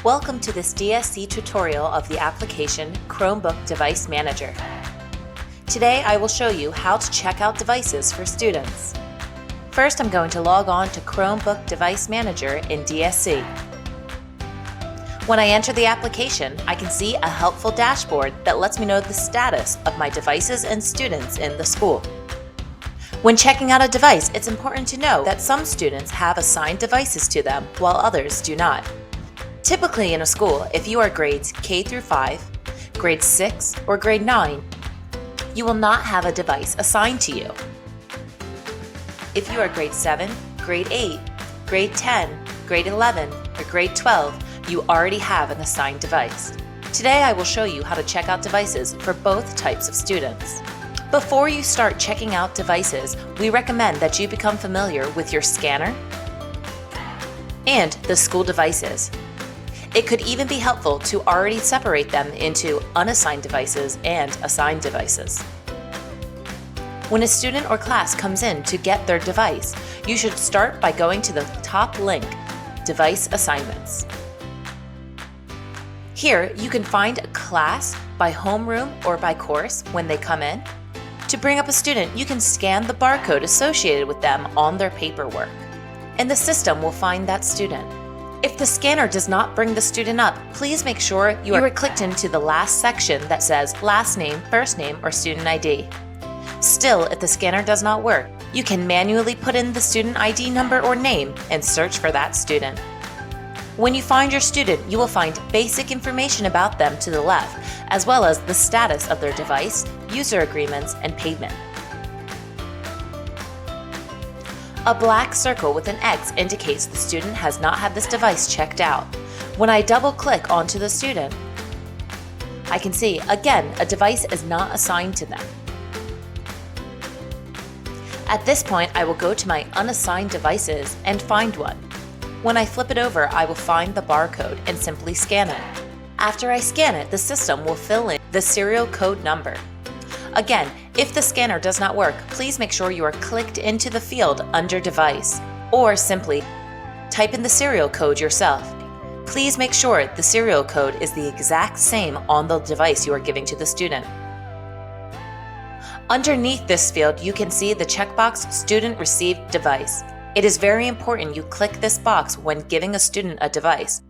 Welcome to this DSC tutorial of the application Chromebook Device Manager. Today I will show you how to check out devices for students. First, I'm going to log on to Chromebook Device Manager in DSC. When I enter the application, I can see a helpful dashboard that lets me know the status of my devices and students in the school. When checking out a device, it's important to know that some students have assigned devices to them while others do not. Typically in a school, if you are grades K through 5, grade 6, or grade 9, you will not have a device assigned to you. If you are grade 7, grade 8, grade 10, grade 11, or grade 12, you already have an assigned device. Today I will show you how to check out devices for both types of students. Before you start checking out devices, we recommend that you become familiar with your scanner and the school devices. It could even be helpful to already separate them into unassigned devices and assigned devices. When a student or class comes in to get their device, you should start by going to the top link, Device Assignments. Here, you can find a class by homeroom or by course when they come in. To bring up a student, you can scan the barcode associated with them on their paperwork, and the system will find that student. If the scanner does not bring the student up, please make sure you are clicked into the last section that says last name, first name, or student ID. Still, if the scanner does not work, you can manually put in the student ID number or name and search for that student. When you find your student, you will find basic information about them to the left, as well as the status of their device, user agreements, and payment. A black circle with an X indicates the student has not had this device checked out. When I double-click onto the student, I can see, again, a device is not assigned to them. At this point, I will go to my unassigned devices and find one. When I flip it over, I will find the barcode and simply scan it. After I scan it, the system will fill in the serial code number. Again, if the scanner does not work, please make sure you are clicked into the field under Device, or simply type in the serial code yourself. Please make sure the serial code is the exact same on the device you are giving to the student. Underneath this field, you can see the checkbox Student Received Device. It is very important you click this box when giving a student a device.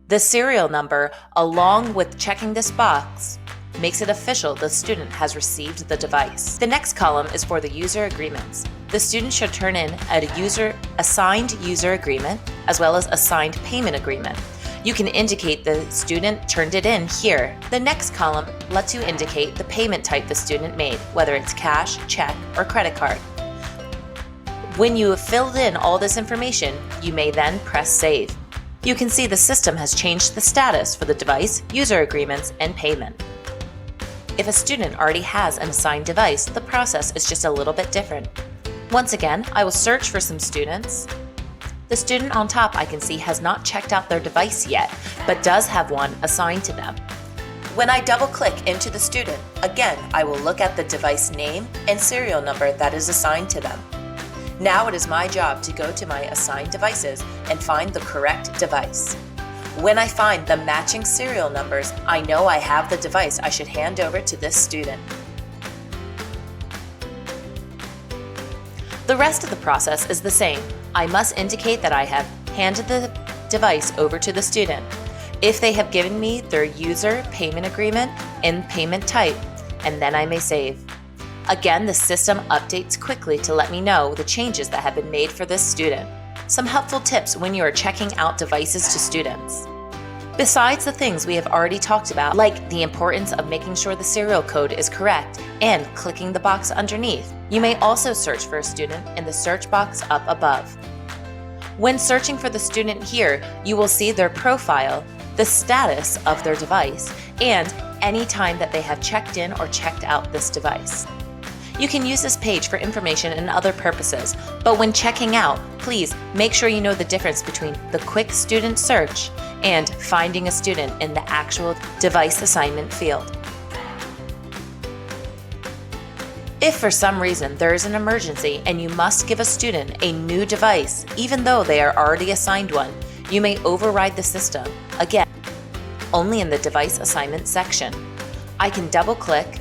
The serial number, along with checking this box, makes it official the student has received the device. The next column is for the user agreements. The student should turn in a assigned user agreement as well as assigned payment agreement. You can indicate the student turned it in here. The next column lets you indicate the payment type the student made, whether it's cash, check, or credit card. When you have filled in all this information, you may then press Save. You can see the system has changed the status for the device, user agreements, and payment. If a student already has an assigned device, the process is just a little bit different. Once again, I will search for some students. The student on top I can see has not checked out their device yet, but does have one assigned to them. When I double-click into the student, again, I will look at the device name and serial number that is assigned to them. Now it is my job to go to my assigned devices and find the correct device. When I find the matching serial numbers, I know I have the device I should hand over to this student. The rest of the process is the same. I must indicate that I have handed the device over to the student. If they have given me their user payment agreement and payment type, and then I may save. Again, the system updates quickly to let me know the changes that have been made for this student. Some helpful tips when you are checking out devices to students. Besides the things we have already talked about, like the importance of making sure the serial code is correct and clicking the box underneath, you may also search for a student in the search box up above. When searching for the student here, you will see their profile, the status of their device, and any time that they have checked in or checked out this device. You can use this page for information and other purposes, but when checking out, please make sure you know the difference between the quick student search and finding a student in the actual device assignment field. If for some reason there is an emergency and you must give a student a new device, even though they are already assigned one, you may override the system. Again, only in the device assignment section. I can double-click,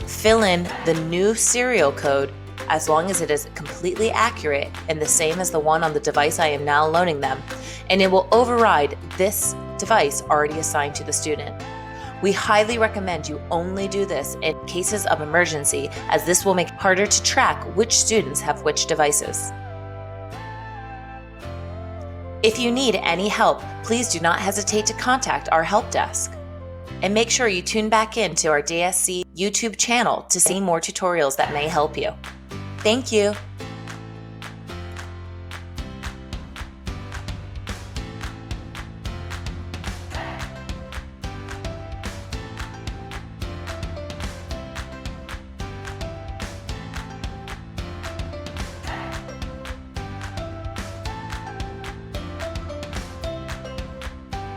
fill in the new serial code as long as it is completely accurate and the same as the one on the device I am now loaning them, and it will override this device already assigned to the student. We highly recommend you only do this in cases of emergency, as this will make it harder to track which students have which devices. If you need any help, please do not hesitate to contact our help desk. And make sure you tune back in to our DSC YouTube channel to see more tutorials that may help you. Thank you.